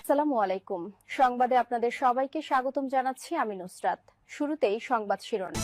আসসালামু আলাইকুম। সংবাদে আপনাদের সবাইকে স্বাগতম জানাচ্ছি আমি নুসরাত। শুরুতেই সংবাদ শিরোনাম।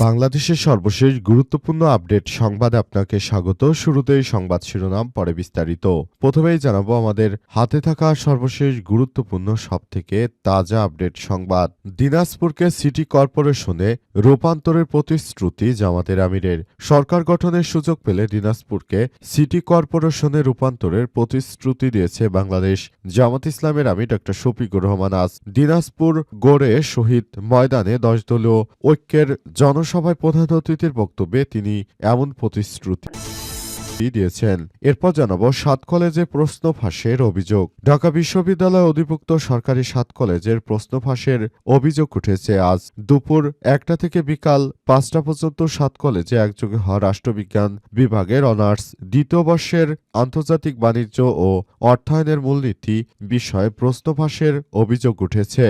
বাংলাদেশের সর্বশেষ গুরুত্বপূর্ণ আপডেট সংবাদে আপনাকে স্বাগত। শুরুতেই সংবাদ শিরোনাম, পরে বিস্তারিত। প্রথমেই জানাবো আমাদের হাতে থাকা সর্বশেষ গুরুত্বপূর্ণ সবথেকে তাজা আপডেট সংবাদ। দিনাজপুরকে সিটি কর্পোরেশনে রূপান্তরের প্রতিশ্রুতি জামাতের আমিরের। সরকার গঠনের সুযোগ পেলে দিনাজপুরকে সিটি কর্পোরেশনে রূপান্তরের প্রতিশ্রুতি দিয়েছে বাংলাদেশ জামাত ইসলামের আমির ডক্টর শফিকুর রহমান। আজ দিনাজপুর গড়ে শহীদ ময়দানে 10 দলীয় ঐক্যের জনসভায় প্রধান অতিথির বক্তব্যে তিনি এমন প্রতিশ্রুতি দিয়েছেন। এরপর জানাবো 7 কলেজে প্রশ্ন ফাঁসের অভিযোগ। ঢাকা বিশ্ববিদ্যালয় অধিভুক্ত সরকারি 7 কলেজের প্রশ্ন ফাঁসের অভিযোগ উঠেছে। আজ দুপুর 1টা থেকে বিকাল 5টা পর্যন্ত 7 কলেজে একযোগে হওয়া রাষ্ট্রবিজ্ঞান বিভাগের অনার্স দ্বিতীয় বর্ষের আন্তর্জাতিক বাণিজ্য ও অর্থায়নের মূলনীতি বিষয়ে প্রশ্ন ফাঁসের অভিযোগ উঠেছে।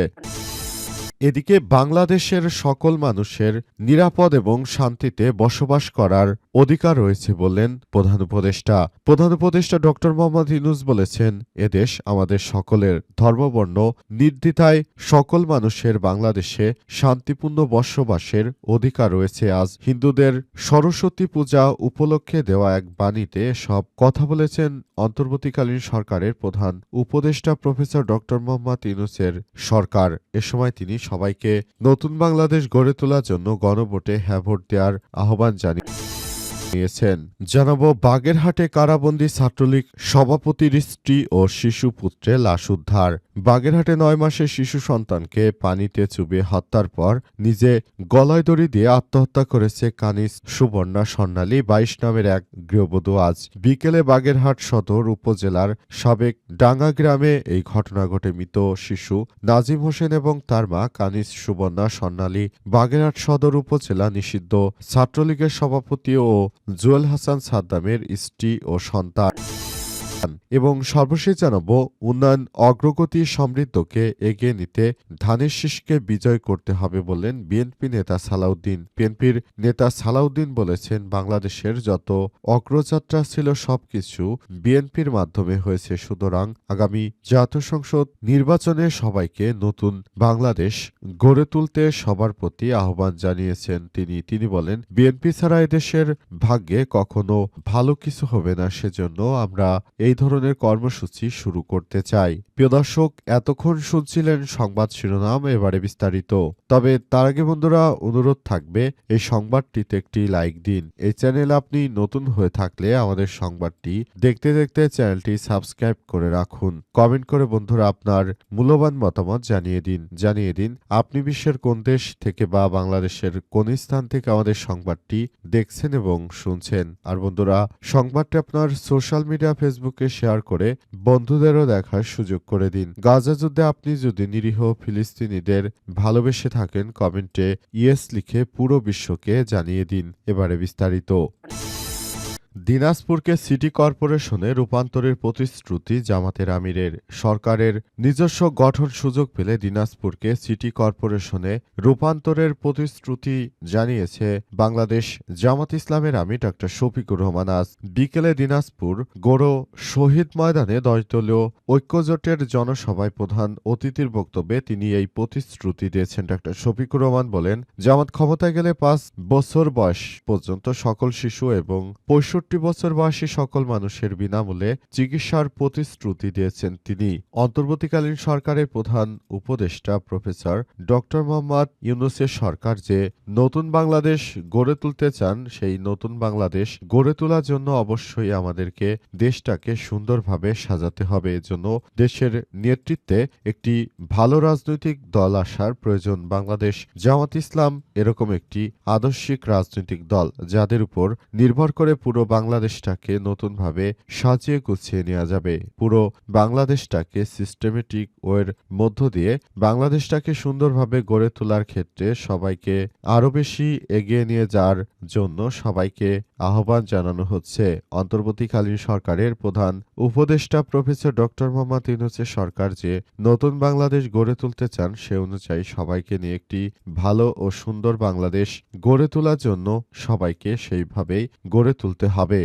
এদিকে বাংলাদেশের সকল মানুষের নিরাপদ এবং শান্তিতে বসবাস করার অধিকার রয়েছে বললেন প্রধান উপদেষ্টা। প্রধান উপদেষ্টা ডক্টর মোহাম্মদ ইউনূস বলেছেন, এদেশ আমাদের সকলের। ধর্মবর্ণ নির্দ্বিধায় সকল মানুষের বাংলাদেশে শান্তিপূর্ণ বসবাসের অধিকার রয়েছে। আজ হিন্দুদের সরস্বতী পূজা উপলক্ষে দেওয়া এক বাণীতে সব কথা বলেছেন অন্তর্বর্তীকালীন সরকারের প্রধান উপদেষ্টা প্রফেসর ডক্টর মোহাম্মদ ইউনূসের সরকার। এ সময় তিনি সবাইকে নতুন বাংলাদেশ গড়ে তোলার জন্য গণভোটে হ্যাঁ ভোট দেওয়ার আহ্বান জানিয়েছেন। জানাবো বাগেরহাটে কারাবন্দী ছাত্রলীগ সভাপতির স্ত্রী ও শিশু পুত্রের লাশ উদ্ধার। বাগেরহাটে 9 মাসের শিশু সন্তানকে পানিতে চুবিয়ে হত্যার পর নিজে গলায় দড়ি দিয়ে আত্মহত্যা করেছে কানিজ সুবর্ণা স্বর্ণালী 22 নামের এক গৃহবধূ। আজ বিকেলে বাগেরহাট সদর উপজেলার সাবেক ডাঙ্গা গ্রামে এই ঘটনা ঘটে। মৃত শিশু নাজিম হোসেন এবং তার মা কানিজ সুবর্ণা স্বর্ণালী বাগেরহাট সদর উপজেলা নিষিদ্ধ ছাত্রলীগের সভাপতি ও জুয়েল হাসান সাদ্দামের স্ত্রী ও সন্তান। এবং সর্বশেষ জানাবো উন্নয়ন অগ্রগতি সমৃদ্ধকে এগিয়ে নিতে ধানের শীষকে বিজয় করতে হবে বললেন বিএনপি নেতা সালাউদ্দিন। বিএনপির নেতা সালাউদ্দিন বলেছেন, বাংলাদেশের যত অগ্রযাত্রা ছিল সবকিছু বিএনপির মাধ্যমে হয়েছে। সুতরাং আগামী জাতীয় সংসদ নির্বাচনে সবাইকে নতুন বাংলাদেশ গড়ে তুলতে সবার প্রতি আহ্বান জানিয়েছেন তিনি বলেন, বিএনপি ছাড়া এদেশের ভাগ্যে কখনো ভালো কিছু হবে না। সেজন্য আমরা এই ধরনের কর্মসূচি শুরু করতে চাই। প্রিয় দর্শক, এতক্ষণ শুনছিলেন সংবাদ শিরোনাম, এবারে বিস্তারিত। তবে তার আগে বন্ধুরা অনুরোধ থাকবে এই সংবাদটিতে একটি লাইক দিন। এই চ্যানেলে আপনি নতুন হয়ে থাকলে আমাদের সংবাদটি দেখতে দেখতে চ্যানেলটি সাবস্ক্রাইব করে রাখুন। কমেন্ট করে বন্ধুরা আপনার মূল্যবান মতামত জানিয়ে দিন আপনি বিশ্বের কোন দেশ থেকে বা বাংলাদেশের কোন স্থান থেকে আমাদের সংবাদটি দেখছেন এবং শুনছেন। আর বন্ধুরা সংবাদটি আপনার সোশ্যাল মিডিয়া ফেসবুকে শেয়ার করে বন্ধুদেরও দেখার সুযোগ করে দিন। গাজা যুদ্ধে আপনি যদি নিরীহ ফিলিস্তিনিদের ভালোবেসে থাকেন কমেন্টে ইয়েস লিখে পুরো বিশ্বকে জানিয়ে দিন। এবারে বিস্তারিত। দিনাজপুরকে সিটি কর্পোরেশনে রূপান্তরের প্রতিশ্রুতি জামাতের আমিরের। সরকারের নিজস্ব গঠন সুযোগ পেলে দিনাজপুরকে সিটি কর্পোরেশনে রূপান্তরের প্রতিশ্রুতি জানিয়েছে বাংলাদেশ জামাত ইসলামের আমির ডক্টর শফিকুর রহমান। আজ বিকেলে দিনাজপুর গড় শহীদ ময়দানে 10 দলীয় ঐক্যজোটের জনসভায় প্রধান অতিথির বক্তব্যে তিনি এই প্রতিশ্রুতি দিয়েছেন। ডক্টর শফিকুর রহমান বলেন, জামাত ক্ষমতায় গেলে 5 বছর বয়স পর্যন্ত সকল শিশু এবং 65 বছর বয়সী সকল মানুষের বিনামূল্যে চিকিৎসার প্রতিশ্রুতি দিয়েছেন তিনি। অন্তর্বর্তীকালীন সরকারের প্রধান উপদেষ্টা প্রফেসর ডক্টর মোহাম্মদ ইউনূসের সরকার যে নতুন বাংলাদেশ গড়ে তুলতে চান, সেই নতুন বাংলাদেশ গড়ে তোলার জন্য অবশ্যই আমাদেরকে দেশটাকে সুন্দরভাবে সাজাতে হবে। এজন্য দেশের নেতৃত্বে একটি ভালো রাজনৈতিক দল আসার প্রয়োজন। বাংলাদেশ জামাত ইসলাম এরকম একটি আদর্শিক রাজনৈতিক দল যাদের উপর নির্ভর করে পুরো বাংলাদেশটাকে নতুনভাবে সাজিয়ে গুছিয়ে নেওয়া যাবে। পুরো বাংলাদেশটাকে সিস্টেমেটিক ওয়ের মধ্য দিয়ে বাংলাদেশটাকে সুন্দরভাবে গড়ে তোলার ক্ষেত্রে সবাইকে আরো বেশি এগিয়ে নিয়ে যাওয়ার জন্য সবাইকে আহ্বান জানানো হচ্ছে। অন্তর্বর্তীকালীন সরকারের প্রধান উপদেষ্টা প্রফেসর ডক্টর মোহাম্মদ ইউনূসের সরকার যে নতুন বাংলাদেশ গড়ে তুলতে চান, সে অনুযায়ী সবাইকে নিয়ে একটি ভালো ও সুন্দর বাংলাদেশ গড়ে তোলার জন্য সবাইকে সেইভাবেই গড়ে তুলতে হবে।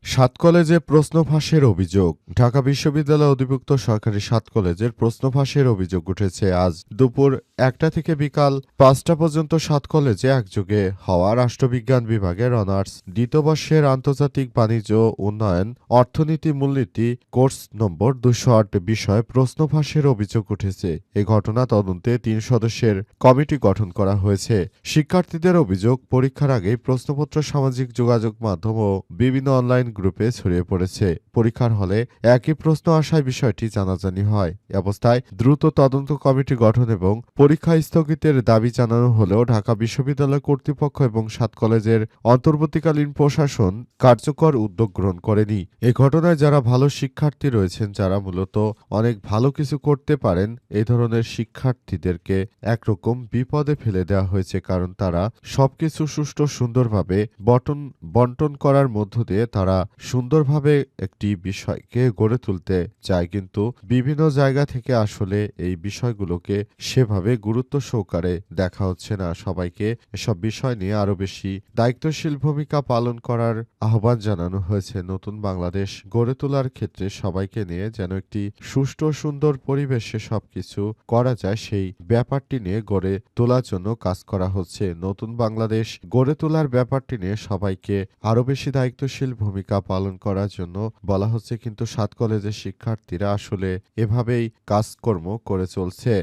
সাত কলেজে প্রশ্ন ফাঁসের অভিযোগ। ঢাকা বিশ্ববিদ্যালয় অধিভুক্ত সরকারি ৭ কলেজের প্রশ্ন ফাঁসের অভিযোগ উঠেছে। আজ দুপুর ১টা থেকে বিকাল ৫টা পর্যন্ত ৭ কলেজে একযোগে হওয়া রাষ্ট্রবিজ্ঞান বিভাগের অনার্স দ্বিতীয় বর্ষের আন্তর্জাতিক বাণিজ্য উন্নয়ন অর্থনীতি মূলনীতি কোর্স নম্বর ২০৮ বিষয়ে প্রশ্ন ফাঁসের অভিযোগ উঠেছে। এ ঘটনা তদন্তে ৩ সদস্যের কমিটি গঠন করা হয়েছে। শিক্ষার্থীদের অভিযোগ, পরীক্ষার আগেই প্রশ্নপত্র সামাজিক যোগাযোগ মাধ্যম ও বিভিন্ন অনলাইন গ্রুপে ছড়িয়ে পড়েছে। পরীক্ষার হলে একই প্রশ্ন আসায় বিষয়টি জানাজানি হয়। এ অবস্থায় দ্রুত তদন্ত কমিটি গঠন এবং পরীক্ষা স্থগিতের দাবি জানানো হলেও ঢাকা বিশ্ববিদ্যালয় কর্তৃপক্ষ এবং ৭ কলেজের অন্তর্বর্তীকালীন প্রশাসন কার্যকর উদ্যোগ গ্রহণ করেনি। এ ঘটনায় যারা ভালো শিক্ষার্থী রয়েছেন, যারা মূলত অনেক ভালো কিছু করতে পারেন, এই ধরনের শিক্ষার্থীদেরকে একরকম বিপদে ফেলে দেওয়া হয়েছে। কারণ তারা সবকিছু সুষ্ঠু সুন্দরভাবে বন্টন করার মধ্য দিয়ে তারা সুন্দরভাবে একটি বিষয়কে গড়ে তুলতে চায়, কিন্তু বিভিন্ন জায়গা থেকে আসলে এই বিষয়গুলোকে সেভাবে গুরুত্ব সহকারে দেখা হচ্ছে না। সবাইকে এসব বিষয় নিয়ে আরো বেশি দায়িত্বশীল ভূমিকা পালন করার আহ্বান জানানো হয়েছে। নতুন বাংলাদেশ গড়ে তোলার ক্ষেত্রে সবাইকে নিয়ে যেন একটি সুষ্ঠু সুন্দর পরিবেশে সবকিছু করা যায়, সেই ব্যাপারটি নিয়ে গড়ে তোলার জন্য কাজ করা হচ্ছে। নতুন বাংলাদেশ গড়ে তোলার ব্যাপারটি নিয়ে সবাইকে আরো বেশি দায়িত্বশীল ভূমিকা পালন করার জন্য বলা হচ্ছে, কিন্তু ৭ কলেজের শিক্ষার্থীরা আসলে এভাবেই কাজকর্ম করে চলছে।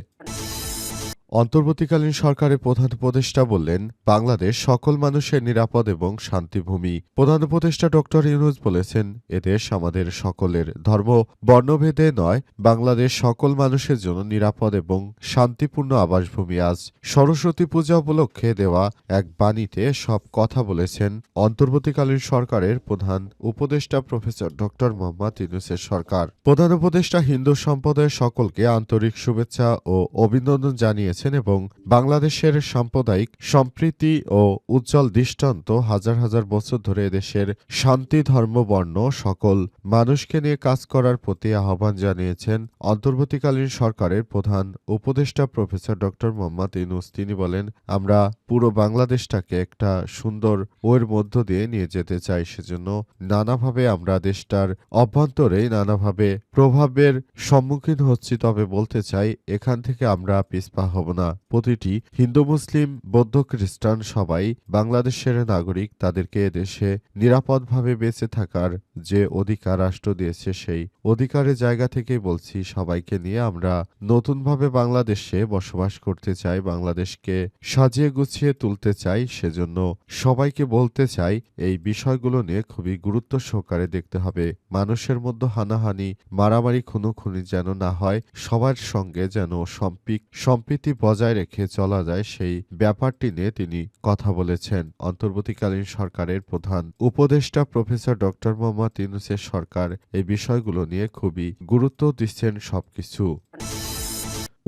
অন্তর্বর্তীকালীন সরকারের প্রধান উপদেষ্টা বললেন, বাংলাদেশ সকল মানুষের নিরাপদ এবং শান্তিভূমি। প্রধান উপদেষ্টা ডক্টর ইউনূস বলেছেন, এদেশ আমাদের সকলের, ধর্ম বর্ণভেদে নয়, বাংলাদেশ সকল মানুষের জন্য নিরাপদ এবং শান্তিপূর্ণ আবাসভূমি। আজ সরস্বতী পূজা উপলক্ষে দেওয়া এক বাণীতে সব কথা বলেছেন অন্তর্বর্তীকালীন সরকারের প্রধান উপদেষ্টা প্রফেসর ডক্টর মোহাম্মদ ইউনূসের সরকার। প্রধান উপদেষ্টা হিন্দু সম্প্রদায়ের সকলকে আন্তরিক শুভেচ্ছা ও অভিনন্দন জানিয়েছেন এবং বাংলাদেশের সাম্প্রদায়িক সম্প্রীতি ও উজ্জ্বল দৃষ্টান্ত হাজার হাজার বছর ধরে এদেশের শান্তি, ধর্ম, বর্ণ সকল মানুষকে নিয়ে কাজ করার প্রতি আহ্বান জানিয়েছেন অন্তর্বর্তীকালীন সরকারের প্রধান উপদেষ্টা প্রফেসর ডক্টর মোহাম্মদ ইউনূস। তিনি বলেন, আমরা পুরো বাংলাদেশটাকে একটা সুন্দর ওর মধ্য দিয়ে নিয়ে যেতে চাই। সেজন্য নানাভাবে আমরা দেশটার অভ্যন্তরে নানাভাবে প্রভাবের সম্মুখীন হচ্ছি। তবে বলতে চাই, এখান থেকে আমরা পিছপা হব না। প্রতিটি হিন্দু, মুসলিম, বৌদ্ধ, খ্রিস্টান সবাই বাংলাদেশের নাগরিক। তাদেরকে এদেশে নিরাপদভাবে বেঁচে থাকার যে অধিকার রাষ্ট্র দিয়েছে, সেই অধিকারের জায়গা থেকেই বলছি, সবাইকে নিয়ে আমরা নতুনভাবে বাংলাদেশে বসবাস করতে চাই, বাংলাদেশকে সাজিয়ে গুছিয়ে তুলতে চাই। সেজন্য সবাইকে বলতে চাই, এই বিষয়গুলো নিয়ে খুবই গুরুত্ব সহকারে দেখতে হবে। মানুষের মধ্যে হানাহানি, মারামারি, খুনোখুনি যেন না হয়, সবার সঙ্গে যেন সম্প্রীতি বজায় রেখে চলা যায়, সেই ব্যাপারটি নিয়ে তিনি কথা বলেছেন। অন্তর্বর্তীকালীন সরকারের প্রধান উপদেষ্টা প্রফেসর ডক্টর মোহাম্মদ ইউনূসের সরকার এই বিষয়গুলো নিয়ে খুবই গুরুত্ব দিচ্ছেন সবকিছু।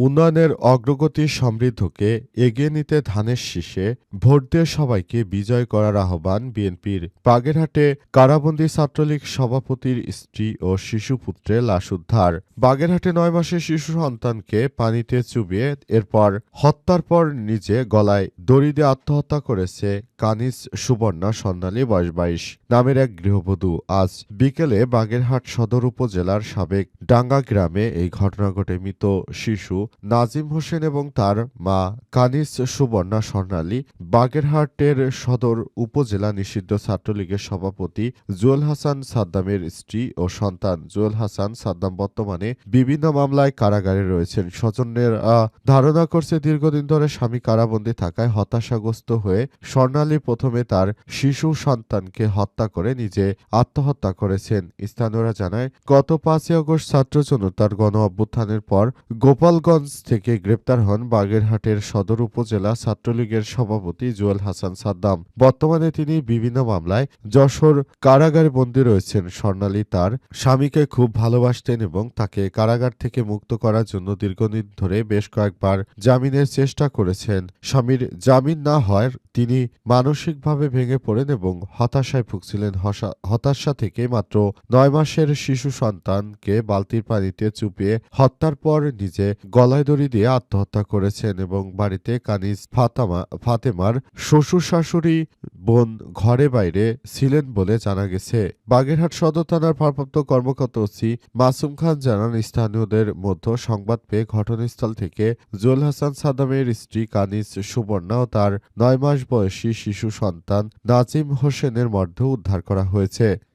উন্নয়নের অগ্রগতি সমৃদ্ধকে এগিয়ে নিতে ধানের শীষে ভোট দিয়ে সবাইকে বিজয় করার আহ্বান বিএনপির। বাগেরহাটে কারাবন্দী ছাত্রলীগ সভাপতির স্ত্রী ও শিশুপুত্রের লাশ উদ্ধার। বাগেরহাটে ৯ মাসের শিশু সন্তানকে পানিতে চুবিয়ে এরপর হত্যার পর নিজে গলায় দড়ি দিয়ে আত্মহত্যা করেছে কানিজ সুবর্ণা স্বর্ণালী, বয়স ২২ নামের এক গৃহবধূ। আজ বিকেলে বাগেরহাট সদর উপজেলার সাবেক ডাঙ্গা গ্রামে এই ঘটনা ঘটে। মৃত শিশু নাজিম হোসেন এবং তার মা কানিজ সুবর্ণা স্বর্ণালী বাগেরহাটের সদর উপজেলা নিষিদ্ধ ছাত্রলীগের সভাপতি জুয়েল হাসান সাদ্দামের স্ত্রী ও সন্তান। জুয়েল হাসান সাদ্দাম বর্তমানে বিভিন্ন মামলায় কারাগারে রয়েছেন। স্বজনেরা ধারণা করছে, দীর্ঘদিন ধরে স্বামী কারাবন্দী থাকায় হতাশাগ্রস্ত হয়ে স্বর্ণালী প্রথমে তার শিশু সন্তানকে হত্যা করে নিজে আত্মহত্যা করেছেন। স্থানীয়রা জানায়, গত ৫ই আগস্ট ছাত্র জনতার গণ অভ্যুত্থানের পর গোপালগঞ্জ থেকে গ্রেপ্তার হন বাগেরহাটের সদর উপজেলা ছাত্রলীগের সভাপতি জুয়েল হাসান সাদ্দাম। বর্তমানে তিনি বিভিন্ন মামলায় যশোর কারাগারে বন্দী রয়েছেন। স্বর্ণালী তার স্বামীকে খুব ভালোবাসতেন এবং তাকে কারাগার থেকে মুক্ত করার জন্য দীর্ঘদিন ধরে বেশ কয়েকবার জামিনের চেষ্টা করেছেন। স্বামীর জামিন না হওয়ায় তিনি মানসিকভাবে ভেঙে পড়েন এবং হতাশায় ভুগছিলেন। হতাশা থেকে মাত্র ৯ মাসের শিশু সন্তানকে বালতির পানিতে চুপিয়ে হত্যার পর নিজে গলায় দড়ি দিয়ে আত্মহত্যা করেছেন এবং বাড়িতে কানিজ ফাতেমার শ্বশুর শাশুড়ি বোন ঘরে বাইরে ছিলেন বলে জানা গেছে। বাগেরহাট সদর থানার ভারপ্রাপ্ত কর্মকর্তা ওসি মাসুম খান জানান, স্থানীয়দের মধ্যে সংবাদ পেয়ে ঘটনাস্থল থেকে জুয়েল হাসান সাদ্দামের স্ত্রী কানিজ সুবর্ণা ও তার 9 মাস বয়সী শিশু সন্তান নাজিম হোসেনের মরদেহ উদ্ধার করা হয়েছে।